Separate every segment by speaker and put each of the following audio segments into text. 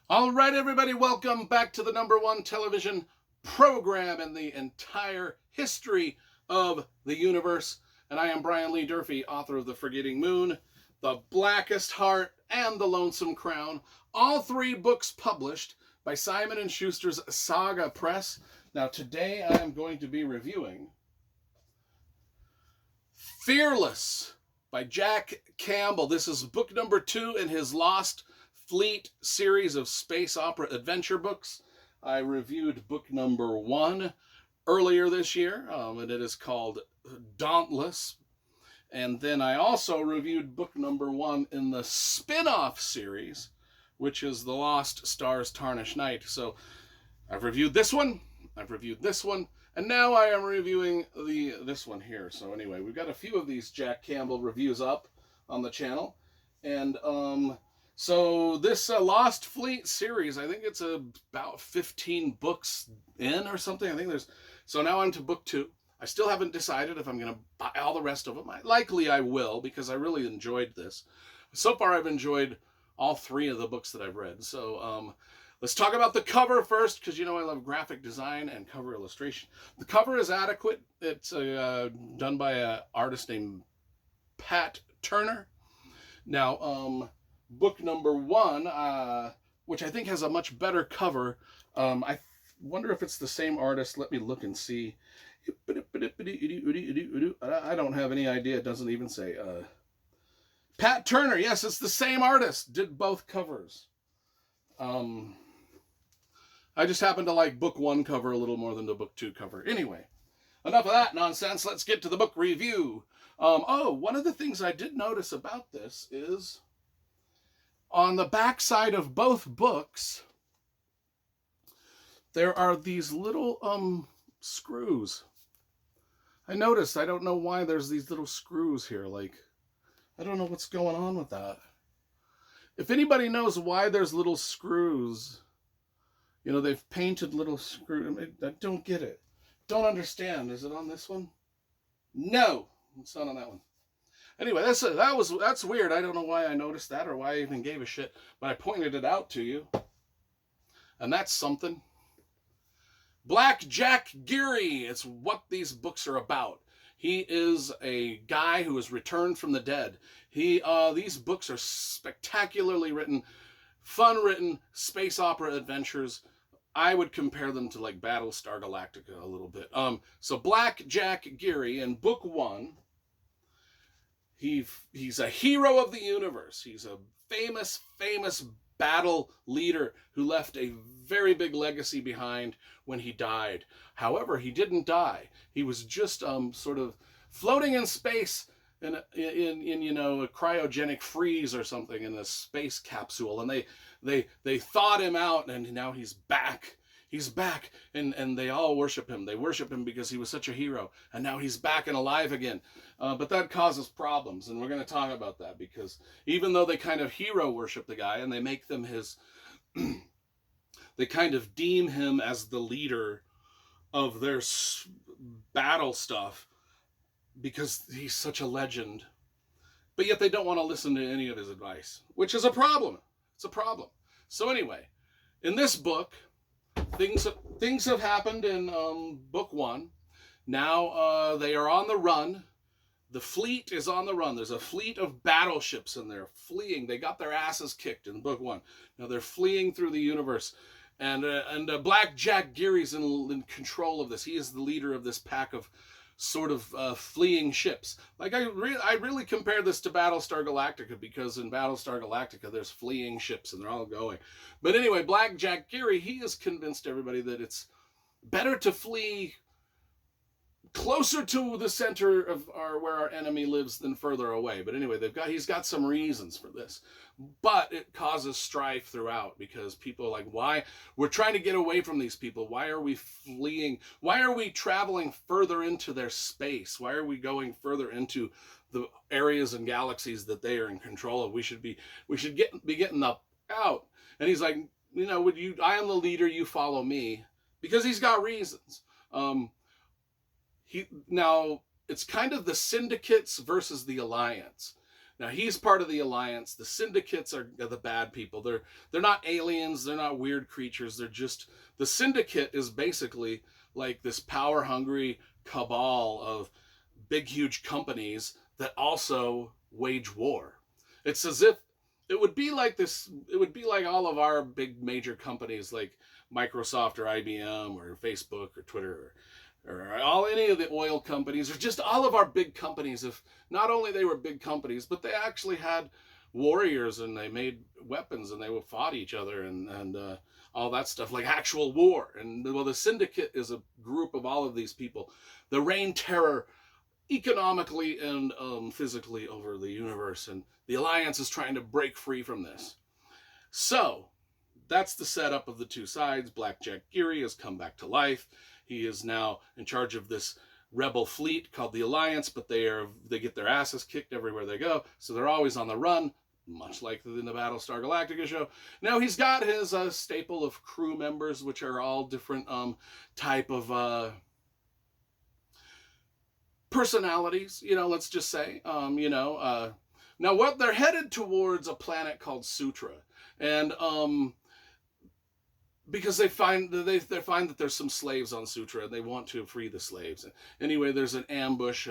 Speaker 1: All right, everybody, welcome back to the #1 television program in the entire history of the universe. And I am Brian Lee Durfee, author of The Forgetting Moon, The Blackest Heart, and The Lonesome Crown. All three books published by Simon & Schuster's Saga Press. Now, today I am going to be reviewing Fearless by Jack Campbell. This is book number 2 in his Lost Fleet series of space opera adventure books. I reviewed book number 1 earlier this year, and it is called Dauntless. And then I also reviewed book number 1 in the spin-off series, which is The Lost Stars Tarnished Night. So I've reviewed this one, I've reviewed this one, and now I am reviewing this one here. So anyway, we've got a few of these Jack Campbell reviews up on the channel. And so this Lost Fleet series, I think it's about 15 books in or something. I think so now I'm to book 2. I still haven't decided if I'm going to buy all the rest of them. Likely I will, because I really enjoyed this. So far I've enjoyed all 3 of the books that I've read. So let's talk about the cover first, because you know I love graphic design and cover illustration. The cover is adequate. It's done by an artist named Pat Turner. Now, book number 1, which I think has a much better cover. I wonder if it's the same artist. Let me look and see. I don't have any idea. It doesn't even say. Pat Turner. Yes, it's the same artist. Did both covers. I just happen to like book 1 cover a little more than the book 2 cover. Anyway, enough of that nonsense. Let's get to the book review. One of the things I did notice about this is on the back side of both books, there are these little screws. I noticed. I don't know why there's these little screws here. Like, I don't know what's going on with that. If anybody knows why there's little screws, you know, they've painted little screws. I don't get it. Don't understand. Is it on this one? No, it's not on that one. Anyway, that's weird. I don't know why I noticed that or why I even gave a shit, but I pointed it out to you. And that's something. Black Jack Geary. It's what these books are about. He is a guy who has returned from the dead. These books are spectacularly written, fun written space opera adventures. I would compare them to like Battlestar Galactica a little bit. So Black Jack Geary in book 1, he's a hero of the universe. He's a famous battle leader who left a very big legacy behind when he died. However, he didn't die. He was just sort of floating in space in you know, a cryogenic freeze or something in a space capsule, and they thawed him out, and now he's back. He's back, and they all worship him. They worship him because he was such a hero, and now he's back and alive again. But that causes problems, and we're going to talk about that, because even though they kind of hero worship the guy, and they make them his... they kind of deem him as the leader of their battle stuff, because he's such a legend. But yet they don't want to listen to any of his advice, which is a problem. It's a problem. So anyway, in this book... Things have happened in book 1. Now they are on the run. The fleet is on the run. There's a fleet of battleships, and they're fleeing. They got their asses kicked in book 1. Now they're fleeing through the universe, and Black Jack Geary's in control of this. He is the leader of this pack of sort of fleeing ships. Like I really compare this to Battlestar Galactica, because in Battlestar Galactica there's fleeing ships and they're all going. But anyway, Black Jack Geary, he has convinced everybody that it's better to flee closer to the center of where our enemy lives than further away. But anyway, he's got some reasons for this, but it causes strife throughout, because people are like, why? We're trying to get away from these people. Why are we fleeing? Why are we traveling further into their space? Why are we going further into the areas and galaxies that they are in control of? We should be getting out. And he's like, you know, I am the leader, you follow me, because he's got reasons. Now it's kind of the syndicates versus the alliance. Now he's part of the Alliance. The Syndicates are the bad people. They're not aliens. They're not weird creatures. They're just, the Syndicate is basically like this power-hungry cabal of big, huge companies that also wage war. It's as if it would be like this. It would be like all of our big major companies like Microsoft or IBM or Facebook or Twitter or any of the oil companies, or just all of our big companies. If not only they were big companies, but they actually had warriors and they made weapons and they fought each other and all that stuff, like actual war. And well, the Syndicate is a group of all of these people that reign terror economically and physically over the universe, and the Alliance is trying to break free from this. So that's the setup of the two sides. Black Jack Geary has come back to life. He is now in charge of this rebel fleet called the Alliance, but they get their asses kicked everywhere they go, so they're always on the run, much like in the Battlestar Galactica show. Now he's got his staple of crew members, which are all different type of personalities, let's just say. Now what they're headed towards a planet called Sutra, and because they find that there's some slaves on Sutra and they want to free the slaves. Anyway, there's an ambush.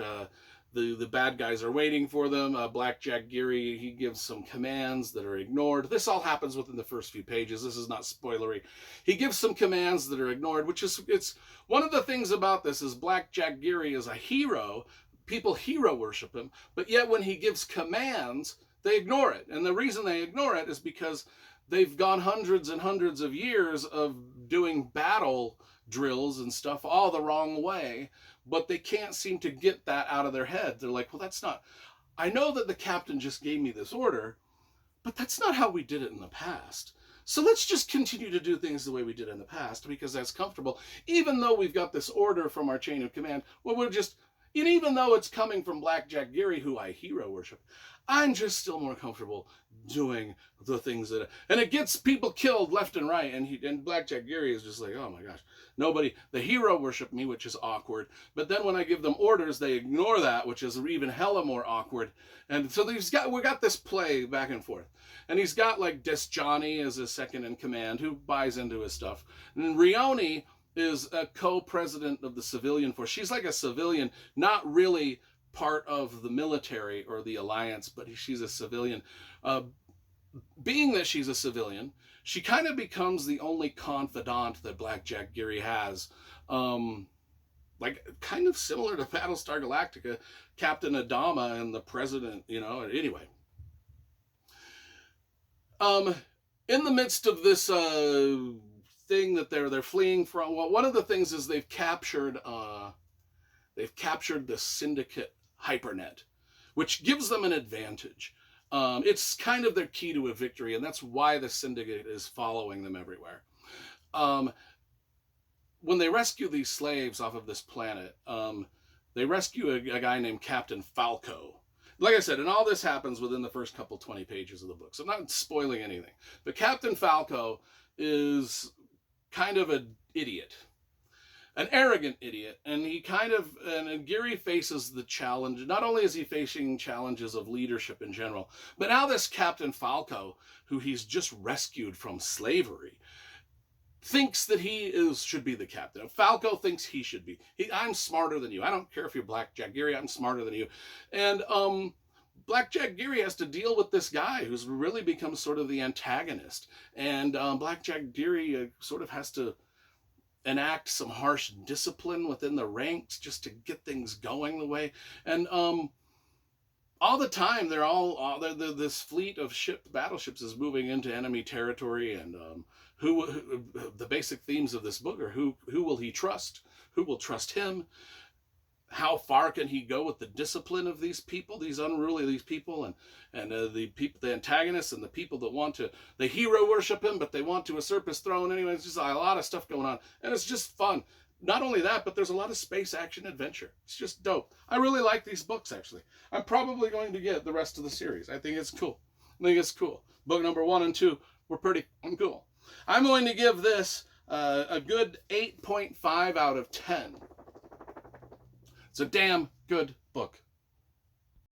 Speaker 1: The bad guys are waiting for them. Black Jack Geary, he gives some commands that are ignored. This all happens within the first few pages. This is not spoilery. He gives some commands that are ignored, it's one of the things about this is Black Jack Geary is a hero. People hero worship him, but yet when he gives commands, they ignore it. And the reason they ignore it is because they've gone hundreds and hundreds of years of doing battle drills and stuff all the wrong way, but they can't seem to get that out of their head. They're like, well, that's not, I know that the captain just gave me this order, but that's not how we did it in the past. So let's just continue to do things the way we did in the past because that's comfortable. Even though we've got this order from our chain of command, well, and even though it's coming from Black Jack Geary, who I hero worship, I'm just still more comfortable doing the things and it gets people killed left and right. And Black Jack Geary is just like, oh my gosh, the hero worship me, which is awkward. But then when I give them orders, they ignore that, which is even hella more awkward. And so we got this play back and forth. And he's got like Johnny as his second in command who buys into his stuff. And Rioni is a co-president of the civilian force. She's like a civilian, not really part of the military or the Alliance, but she's a civilian. Being that she's a civilian, she kind of becomes the only confidant that Black Jack Geary has. Like kind of similar to Battlestar Galactica, Captain Adama and the president, anyway. In the midst of this thing that they're fleeing from, well, one of the things is they've captured the Syndicate hypernet, which gives them an advantage. It's kind of their key to a victory, and that's why the Syndicate is following them everywhere. When they rescue these slaves off of this planet, they rescue a guy named Captain Falco. Like I said, and all this happens within the first couple 20 pages of the book, so I'm not spoiling anything. But Captain Falco is kind of an idiot. An arrogant idiot, and and Geary faces the challenge. Not only is he facing challenges of leadership in general, but now this Captain Falco, who he's just rescued from slavery, thinks that he should be the captain. Falco thinks he should be. I'm smarter than you. I don't care if you're Black Jack Geary, I'm smarter than you. And Black Jack Geary has to deal with this guy who's really become sort of the antagonist. And Black Jack Geary sort of has to enact some harsh discipline within the ranks just to get things going the way. And all the time this fleet of battleships is moving into enemy territory, and who the basic themes of this book are who will he trust, who will trust him, how far can he go with the discipline of these people, these people, and the antagonists and the people that want to, they hero worship him, but they want to usurp his throne. Anyway, it's just a lot of stuff going on, and it's just fun. Not only that, but there's a lot of space action adventure. It's just dope. I really like these books, actually. I'm probably going to get the rest of the series. I think it's cool. Book number 1 and 2 were pretty cool. I'm going to give this a good 8.5 out of 10. It's a damn good book.